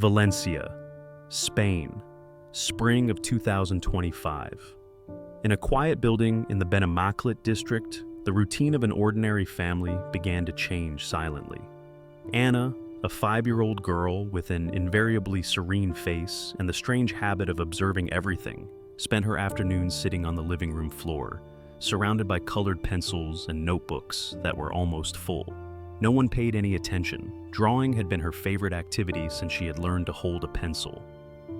Valencia, Spain, spring of 2025. In a quiet building in the Benimaclet district, the routine of an ordinary family began to change silently. Anna, a 5-year-old girl with an invariably serene face and the strange habit of observing everything, spent her afternoons sitting on the living room floor, surrounded by colored pencils and notebooks that were almost full. No one paid any attention. Drawing had been her favorite activity since she had learned to hold a pencil.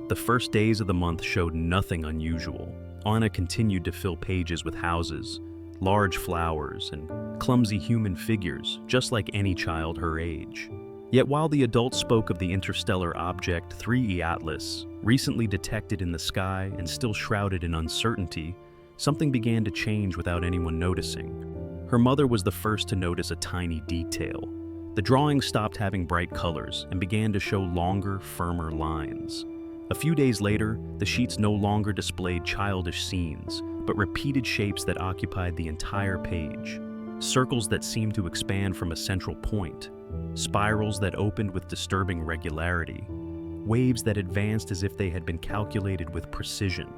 The first days of the month showed nothing unusual. Anna continued to fill pages with houses, large flowers, and clumsy human figures, just like any child her age. Yet while the adults spoke of the interstellar object 3E Atlas, recently detected in the sky and still shrouded in uncertainty, something began to change without anyone noticing. Her mother was the first to notice a tiny detail. The drawing stopped having bright colors and began to show longer, firmer lines. A few days later, the sheets no longer displayed childish scenes, but repeated shapes that occupied the entire page. Circles that seemed to expand from a central point, spirals that opened with disturbing regularity, waves that advanced as if they had been calculated with precision.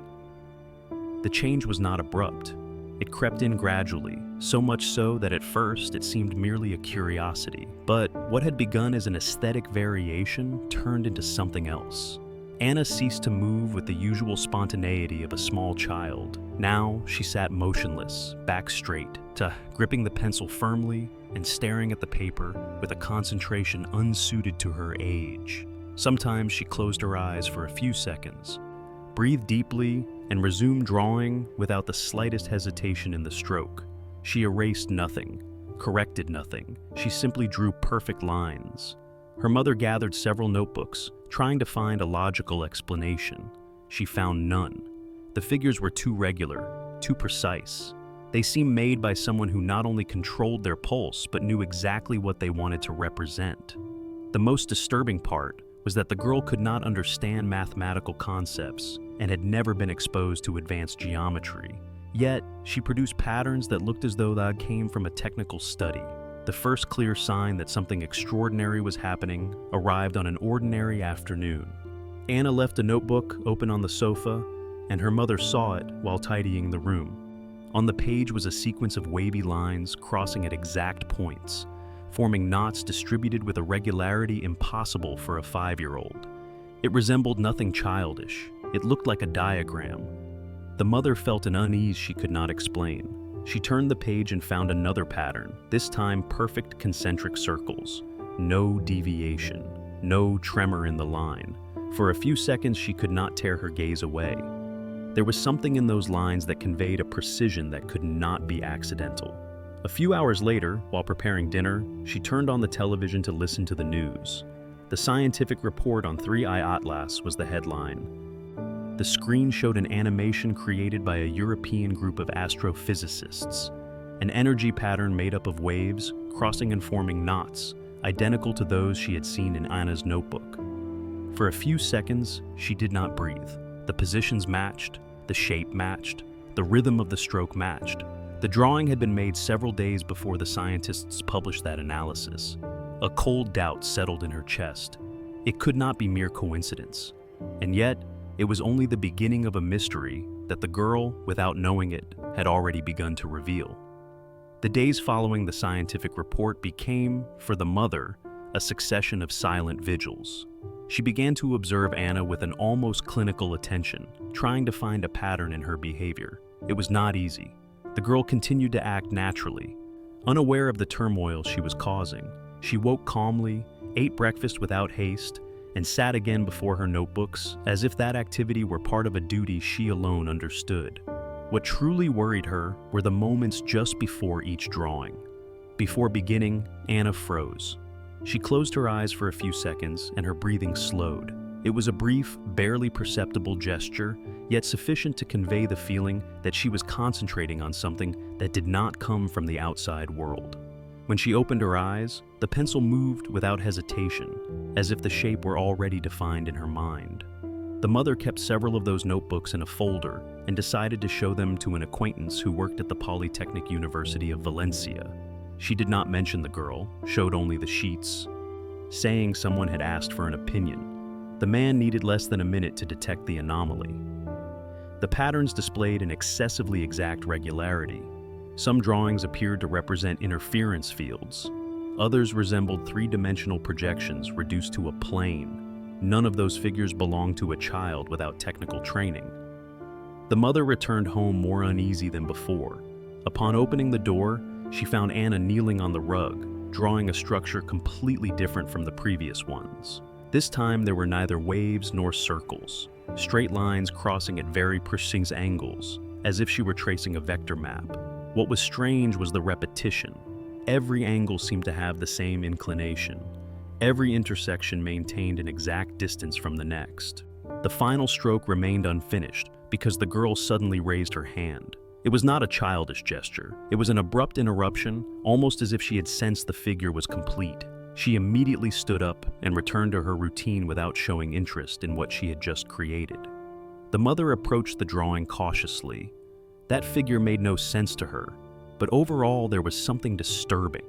The change was not abrupt. It crept in gradually, so much so that at first it seemed merely a curiosity. But what had begun as an aesthetic variation turned into something else. Anna ceased to move with the usual spontaneity of a small child. Now she sat motionless, back straight, gripping the pencil firmly and staring at the paper with a concentration unsuited to her age. Sometimes she closed her eyes for a few seconds, breathed deeply, and resumed drawing without the slightest hesitation in the stroke. She erased nothing, corrected nothing. She simply drew perfect lines. Her mother gathered several notebooks, trying to find a logical explanation. She found none. The figures were too regular, too precise. They seemed made by someone who not only controlled their pulse, but knew exactly what they wanted to represent. The most disturbing part was that the girl could not understand mathematical concepts and had never been exposed to advanced geometry. Yet, she produced patterns that looked as though they came from a technical study. The first clear sign that something extraordinary was happening arrived on an ordinary afternoon. Anna left a notebook open on the sofa, and her mother saw it while tidying the room. On the page was a sequence of wavy lines crossing at exact points, forming knots distributed with a regularity impossible for a 5-year-old. It resembled nothing childish. It looked like a diagram. The mother felt an unease she could not explain. She turned the page and found another pattern, this time perfect concentric circles. No deviation, no tremor in the line. For a few seconds, she could not tear her gaze away. There was something in those lines that conveyed a precision that could not be accidental. A few hours later, while preparing dinner, she turned on the television to listen to the news. The scientific report on 3I Atlas was the headline. The screen showed an animation created by a European group of astrophysicists, an energy pattern made up of waves crossing and forming knots, identical to those she had seen in Anna's notebook. For a few seconds, she did not breathe. The positions matched, the shape matched, the rhythm of the stroke matched. The drawing had been made several days before the scientists published that analysis. A cold doubt settled in her chest. It could not be mere coincidence. And yet, it was only the beginning of a mystery that the girl, without knowing it, had already begun to reveal. The days following the scientific report became, for the mother, a succession of silent vigils. She began to observe Anna with an almost clinical attention, trying to find a pattern in her behavior. It was not easy. The girl continued to act naturally, unaware of the turmoil she was causing. She woke calmly, ate breakfast without haste, and sat again before her notebooks as if that activity were part of a duty she alone understood. What truly worried her were the moments just before each drawing. Before beginning, Anna froze. She closed her eyes for a few seconds and her breathing slowed. It was a brief, barely perceptible gesture, yet sufficient to convey the feeling that she was concentrating on something that did not come from the outside world. When she opened her eyes, the pencil moved without hesitation, as if the shape were already defined in her mind. The mother kept several of those notebooks in a folder and decided to show them to an acquaintance who worked at the Polytechnic University of Valencia. She did not mention the girl, showed only the sheets, saying someone had asked for an opinion. The man needed less than a minute to detect the anomaly. The patterns displayed an excessively exact regularity. Some drawings appeared to represent interference fields. Others resembled three-dimensional projections reduced to a plane. None of those figures belonged to a child without technical training. The mother returned home more uneasy than before. Upon opening the door, she found Anna kneeling on the rug, drawing a structure completely different from the previous ones. This time there were neither waves nor circles, straight lines crossing at very precise angles, as if she were tracing a vector map. What was strange was the repetition. Every angle seemed to have the same inclination. Every intersection maintained an exact distance from the next. The final stroke remained unfinished because the girl suddenly raised her hand. It was not a childish gesture. It was an abrupt interruption, almost as if she had sensed the figure was complete. She immediately stood up and returned to her routine without showing interest in what she had just created. The mother approached the drawing cautiously. That figure made no sense to her, but overall there was something disturbing.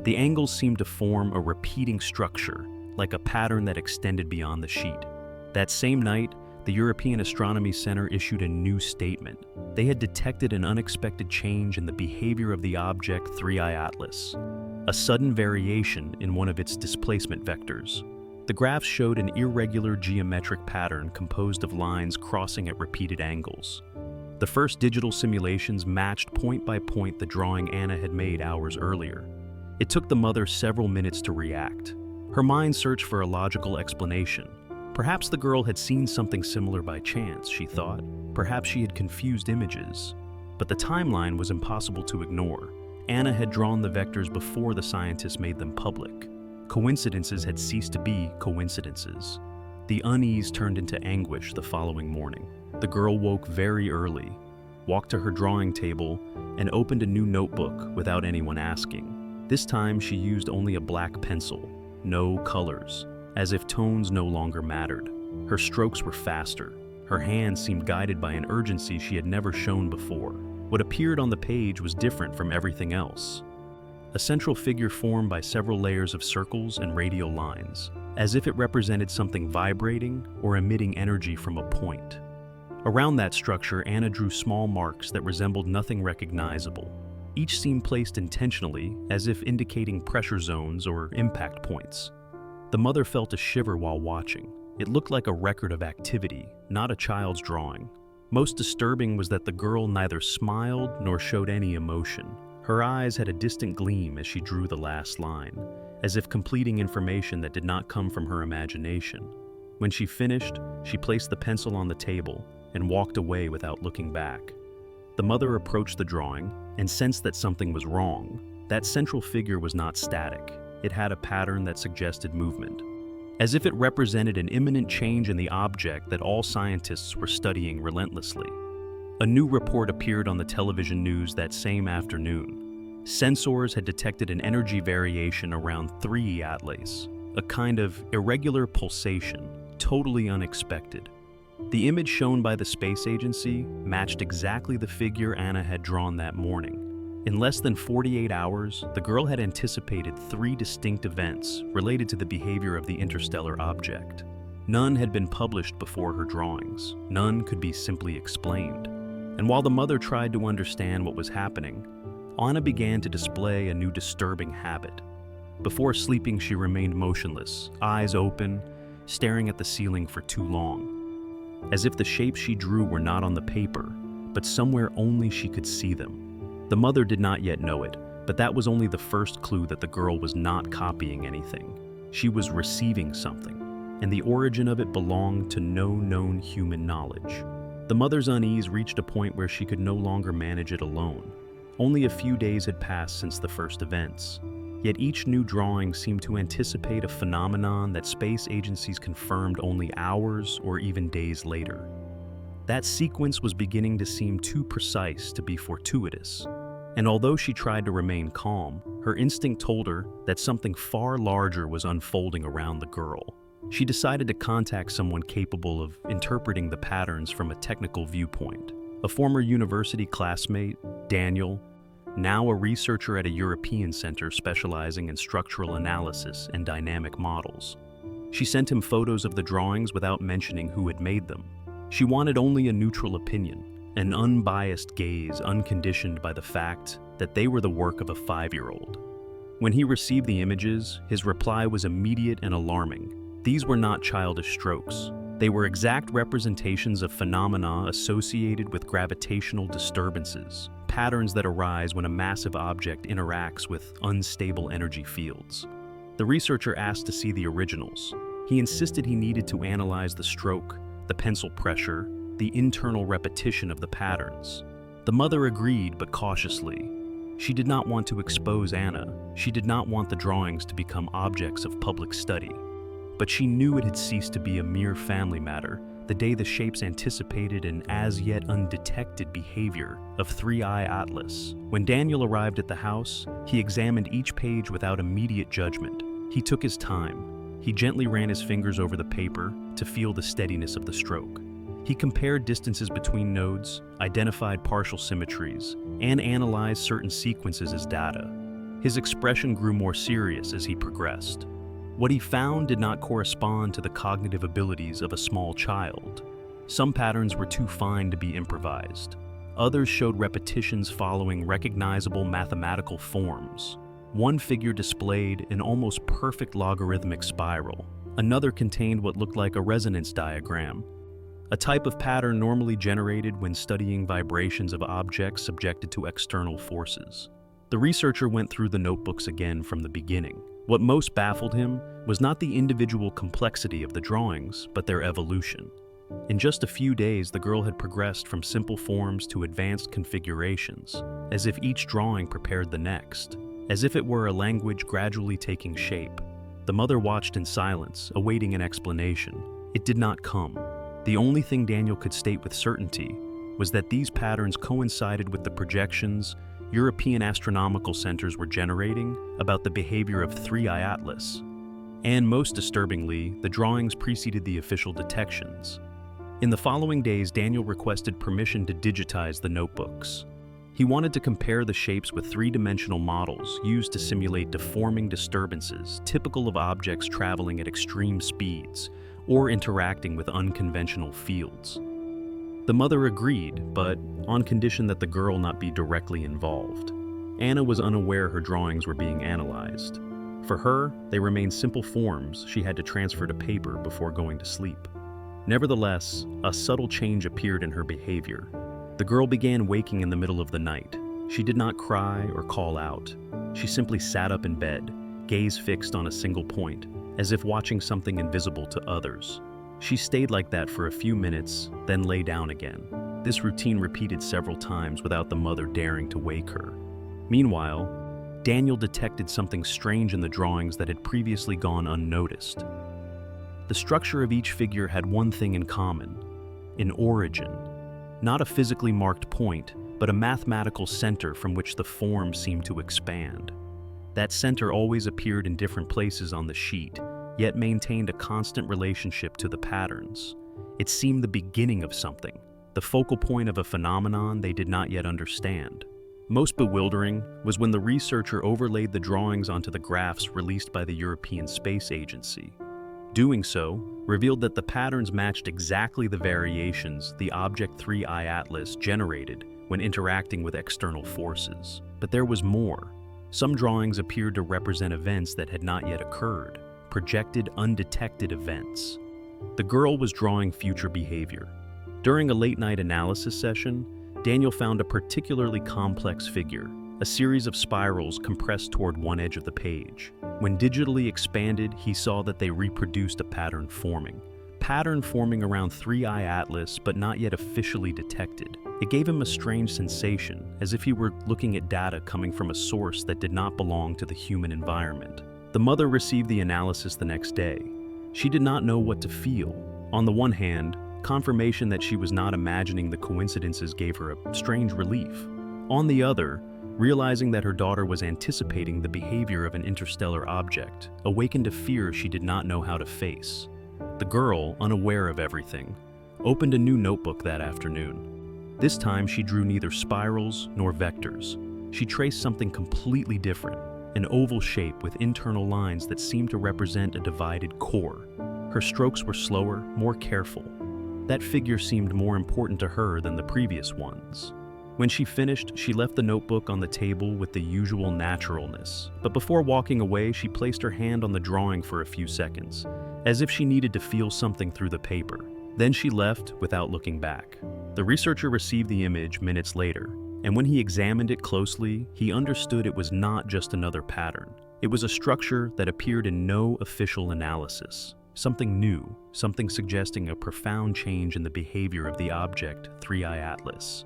The angles seemed to form a repeating structure, like a pattern that extended beyond the sheet. That same night, the European Astronomy Center issued a new statement. They had detected an unexpected change in the behavior of the object 3I Atlas, a sudden variation in one of its displacement vectors. The graphs showed an irregular geometric pattern composed of lines crossing at repeated angles. The first digital simulations matched point by point the drawing Anna had made hours earlier. It took the mother several minutes to react. Her mind searched for a logical explanation. Perhaps the girl had seen something similar by chance, she thought. Perhaps she had confused images. But the timeline was impossible to ignore. Anna had drawn the vectors before the scientists made them public. Coincidences had ceased to be coincidences. The unease turned into anguish the following morning. The girl woke very early, walked to her drawing table, and opened a new notebook without anyone asking. This time she used only a black pencil, no colors, as if tones no longer mattered. Her strokes were faster. Her hands seemed guided by an urgency she had never shown before. What appeared on the page was different from everything else. A central figure formed by several layers of circles and radial lines, as if it represented something vibrating or emitting energy from a point. Around that structure, Anna drew small marks that resembled nothing recognizable. Each seemed placed intentionally, as if indicating pressure zones or impact points. The mother felt a shiver while watching. It looked like a record of activity, not a child's drawing. Most disturbing was that the girl neither smiled nor showed any emotion. Her eyes had a distant gleam as she drew the last line, as if completing information that did not come from her imagination. When she finished, she placed the pencil on the table and walked away without looking back. The mother approached the drawing and sensed that something was wrong. That central figure was not static. It had a pattern that suggested movement, as if it represented an imminent change in the object that all scientists were studying relentlessly. A new report appeared on the television news that same afternoon. Sensors had detected an energy variation around 3 Atlas, a kind of irregular pulsation, totally unexpected. The image shown by the space agency matched exactly the figure Anna had drawn that morning. In less than 48 hours, the girl had anticipated 3 distinct events related to the behavior of the interstellar object. None had been published before her drawings. None could be simply explained. And while the mother tried to understand what was happening, Anna began to display a new disturbing habit. Before sleeping, she remained motionless, eyes open, staring at the ceiling for too long, as if the shapes she drew were not on the paper, but somewhere only she could see them. The mother did not yet know it, but that was only the first clue that the girl was not copying anything. She was receiving something, and the origin of it belonged to no known human knowledge. The mother's unease reached a point where she could no longer manage it alone. Only a few days had passed since the first events, yet each new drawing seemed to anticipate a phenomenon that space agencies confirmed only hours or even days later. That sequence was beginning to seem too precise to be fortuitous, and although she tried to remain calm, her instinct told her that something far larger was unfolding around the girl. She decided to contact someone capable of interpreting the patterns from a technical viewpoint. A former university classmate, Daniel, now a researcher at a European center specializing in structural analysis and dynamic models. She sent him photos of the drawings without mentioning who had made them. She wanted only a neutral opinion, an unbiased gaze unconditioned by the fact that they were the work of a 5-year-old. When he received the images, his reply was immediate and alarming. These were not childish strokes. They were exact representations of phenomena associated with gravitational disturbances, patterns that arise when a massive object interacts with unstable energy fields. The researcher asked to see the originals. He insisted he needed to analyze the stroke, the pencil pressure, the internal repetition of the patterns. The mother agreed, but cautiously. She did not want to expose Anna. She did not want the drawings to become objects of public study. But she knew it had ceased to be a mere family matter the day the shapes anticipated an as-yet undetected behavior of 3-eye Atlas. When Daniel arrived at the house, he examined each page without immediate judgment. He took his time. He gently ran his fingers over the paper to feel the steadiness of the stroke. He compared distances between nodes, identified partial symmetries, and analyzed certain sequences as data. His expression grew more serious as he progressed. What he found did not correspond to the cognitive abilities of a small child. Some patterns were too fine to be improvised. Others showed repetitions following recognizable mathematical forms. One figure displayed an almost perfect logarithmic spiral. Another contained what looked like a resonance diagram, a type of pattern normally generated when studying vibrations of objects subjected to external forces. The researcher went through the notebooks again from the beginning. What most baffled him was not the individual complexity of the drawings, but their evolution. In just a few days, the girl had progressed from simple forms to advanced configurations, as if each drawing prepared the next, as if it were a language gradually taking shape. The mother watched in silence, awaiting an explanation. It did not come. The only thing Daniel could state with certainty was that these patterns coincided with the projections European astronomical centers were generating about the behavior of 3-eye Atlas. And most disturbingly, the drawings preceded the official detections. In the following days, Daniel requested permission to digitize the notebooks. He wanted to compare the shapes with 3-dimensional models used to simulate deforming disturbances typical of objects traveling at extreme speeds or interacting with unconventional fields. The mother agreed, but on condition that the girl not be directly involved. Anna was unaware her drawings were being analyzed. For her, they remained simple forms she had to transfer to paper before going to sleep. Nevertheless, a subtle change appeared in her behavior. The girl began waking in the middle of the night. She did not cry or call out. She simply sat up in bed, gaze fixed on a single point, as if watching something invisible to others. She stayed like that for a few minutes, then lay down again. This routine repeated several times without the mother daring to wake her. Meanwhile, Daniel detected something strange in the drawings that had previously gone unnoticed. The structure of each figure had one thing in common: an origin. Not a physically marked point, but a mathematical center from which the form seemed to expand. That center always appeared in different places on the sheet, yet maintained a constant relationship to the patterns. It seemed the beginning of something, the focal point of a phenomenon they did not yet understand. Most bewildering was when the researcher overlaid the drawings onto the graphs released by the European Space Agency. Doing so revealed that the patterns matched exactly the variations the object 3-eye Atlas generated when interacting with external forces. But there was more. Some drawings appeared to represent events that had not yet occurred, projected undetected events. The girl was drawing future behavior. During a late-night analysis session, Daniel found a particularly complex figure, a series of spirals compressed toward one edge of the page. When digitally expanded, he saw that they reproduced a pattern forming around 3-eye Atlas, but not yet officially detected. It gave him a strange sensation, as if he were looking at data coming from a source that did not belong to the human environment. The mother received the analysis the next day. She did not know what to feel. On the one hand, confirmation that she was not imagining the coincidences gave her a strange relief. On the other, realizing that her daughter was anticipating the behavior of an interstellar object awakened a fear she did not know how to face. The girl, unaware of everything, opened a new notebook that afternoon. This time she drew neither spirals nor vectors. She traced something completely different, an oval shape with internal lines that seemed to represent a divided core. Her strokes were slower, more careful. That figure seemed more important to her than the previous ones. When she finished, she left the notebook on the table with the usual naturalness, but before walking away, she placed her hand on the drawing for a few seconds, as if she needed to feel something through the paper. Then she left without looking back. The researcher received the image minutes later, and when he examined it closely, he understood it was not just another pattern. It was a structure that appeared in no official analysis. Something new, something suggesting a profound change in the behavior of the object, Three-Eye Atlas.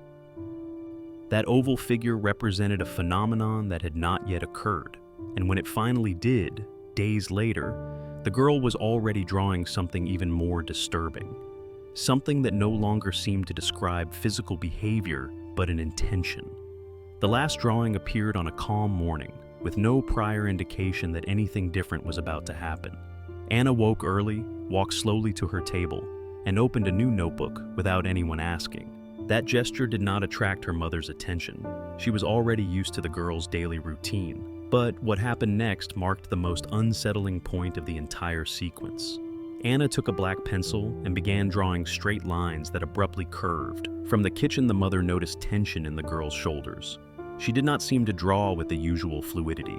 That oval figure represented a phenomenon that had not yet occurred, and when it finally did, days later, the girl was already drawing something even more disturbing. Something that no longer seemed to describe physical behavior, but an intention. The last drawing appeared on a calm morning, with no prior indication that anything different was about to happen. Anna woke early, walked slowly to her table, and opened a new notebook without anyone asking. That gesture did not attract her mother's attention. She was already used to the girl's daily routine. But what happened next marked the most unsettling point of the entire sequence. Anna took a black pencil and began drawing straight lines that abruptly curved. From the kitchen, the mother noticed tension in the girl's shoulders. She did not seem to draw with the usual fluidity.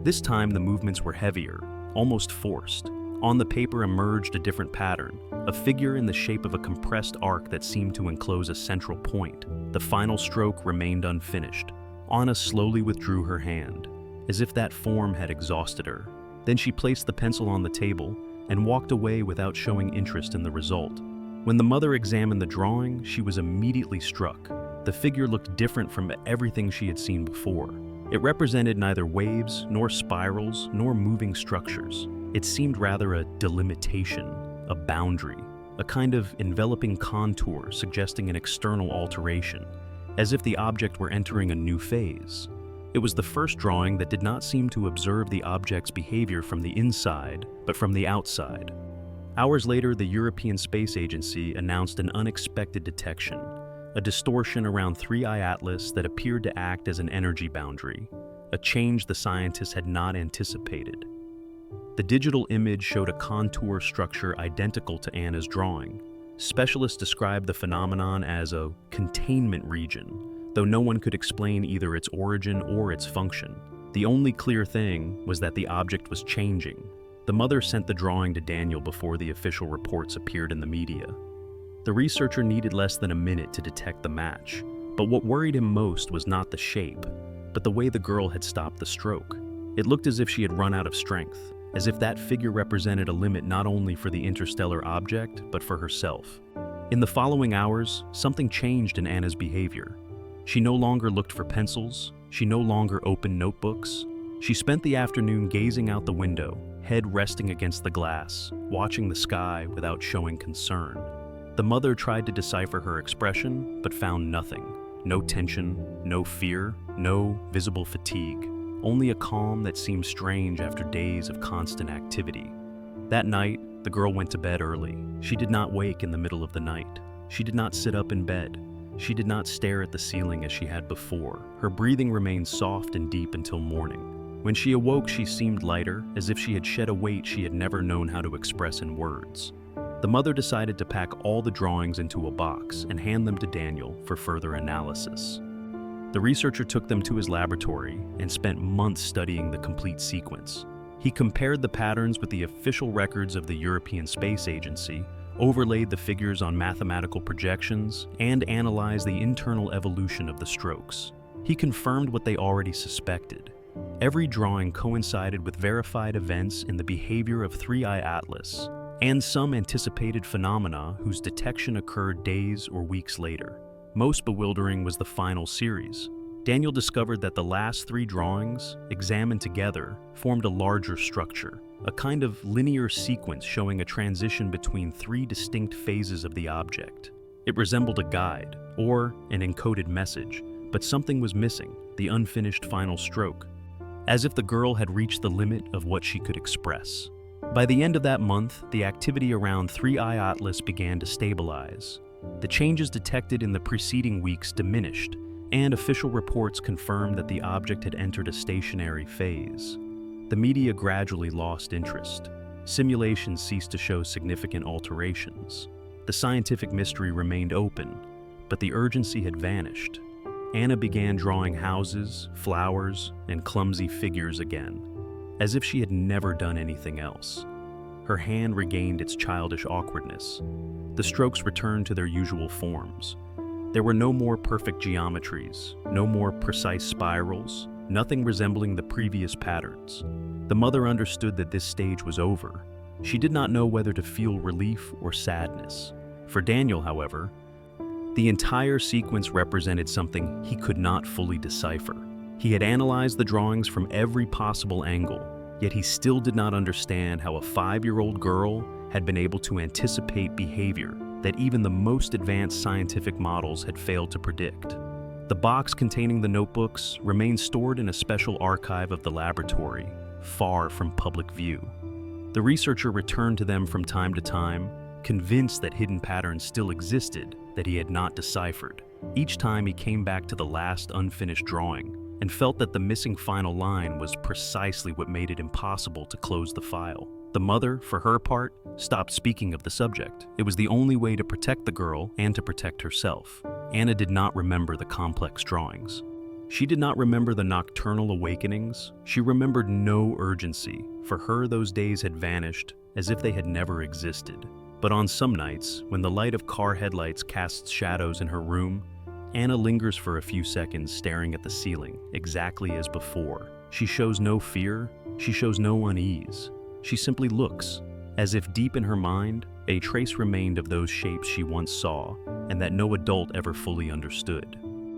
This time, the movements were heavier, almost forced. On the paper emerged a different pattern, a figure in the shape of a compressed arc that seemed to enclose a central point. The final stroke remained unfinished. Anna slowly withdrew her hand, as if that form had exhausted her. Then she placed the pencil on the table and walked away without showing interest in the result. When the mother examined the drawing, she was immediately struck. The figure looked different from everything she had seen before. It represented neither waves, nor spirals, nor moving structures. It seemed rather a delimitation, a boundary, a kind of enveloping contour suggesting an external alteration, as if the object were entering a new phase. It was the first drawing that did not seem to observe the object's behavior from the inside, but from the outside. Hours later, the European Space Agency announced an unexpected detection, a distortion around Three-Eye Atlas that appeared to act as an energy boundary, a change the scientists had not anticipated. The digital image showed a contour structure identical to Anna's drawing. Specialists described the phenomenon as a containment region, though no one could explain either its origin or its function. The only clear thing was that the object was changing. The mother sent the drawing to Daniel before the official reports appeared in the media. The researcher needed less than a minute to detect the match, but what worried him most was not the shape, but the way the girl had stopped the stroke. It looked as if she had run out of strength, as if that figure represented a limit not only for the interstellar object, but for herself. In the following hours, something changed in Anna's behavior. She no longer looked for pencils, she no longer opened notebooks. She spent the afternoon gazing out the window, head resting against the glass, watching the sky without showing concern. The mother tried to decipher her expression, but found nothing. No tension, no fear, no visible fatigue. Only a calm that seemed strange after days of constant activity. That night, the girl went to bed early. She did not wake in the middle of the night. She did not sit up in bed. She did not stare at the ceiling as she had before. Her breathing remained soft and deep until morning. When she awoke, she seemed lighter, as if she had shed a weight she had never known how to express in words. The mother decided to pack all the drawings into a box and hand them to Daniel for further analysis. The researcher took them to his laboratory and spent months studying the complete sequence. He compared the patterns with the official records of the European Space Agency, overlaid the figures on mathematical projections, and analyzed the internal evolution of the strokes. He confirmed what they already suspected. Every drawing coincided with verified events in the behavior of Three-Eye Atlas, and some anticipated phenomena whose detection occurred days or weeks later. Most bewildering was the final series. Daniel discovered that the last three drawings, examined together, formed a larger structure, a kind of linear sequence showing a transition between three distinct phases of the object. It resembled a guide, or an encoded message, but something was missing, the unfinished final stroke, as if the girl had reached the limit of what she could express. By the end of that month, the activity around Three-Eye Atlas began to stabilize. The changes detected in the preceding weeks diminished, and official reports confirmed that the object had entered a stationary phase. The media gradually lost interest. Simulations ceased to show significant alterations. The scientific mystery remained open, but the urgency had vanished. Anna began drawing houses, flowers, and clumsy figures again, as if she had never done anything else. Her hand regained its childish awkwardness. The strokes returned to their usual forms. There were no more perfect geometries, no more precise spirals, nothing resembling the previous patterns. The mother understood that this stage was over. She did not know whether to feel relief or sadness. For Daniel, however, the entire sequence represented something he could not fully decipher. He had analyzed the drawings from every possible angle, yet he still did not understand how a 5-year-old girl had been able to anticipate behavior that even the most advanced scientific models had failed to predict. The box containing the notebooks remained stored in a special archive of the laboratory, far from public view. The researcher returned to them from time to time, convinced that hidden patterns still existed that he had not deciphered. Each time he came back to the last unfinished drawing and felt that the missing final line was precisely what made it impossible to close the file. The mother, for her part, stopped speaking of the subject. It was the only way to protect the girl and to protect herself. Anna did not remember the complex drawings. She did not remember the nocturnal awakenings. She remembered no urgency. For her, those days had vanished as if they had never existed. But on some nights, when the light of car headlights casts shadows in her room, Anna lingers for a few seconds staring at the ceiling, exactly as before. She shows no fear. She shows no unease. She simply looks, as if deep in her mind, a trace remained of those shapes she once saw and that no adult ever fully understood.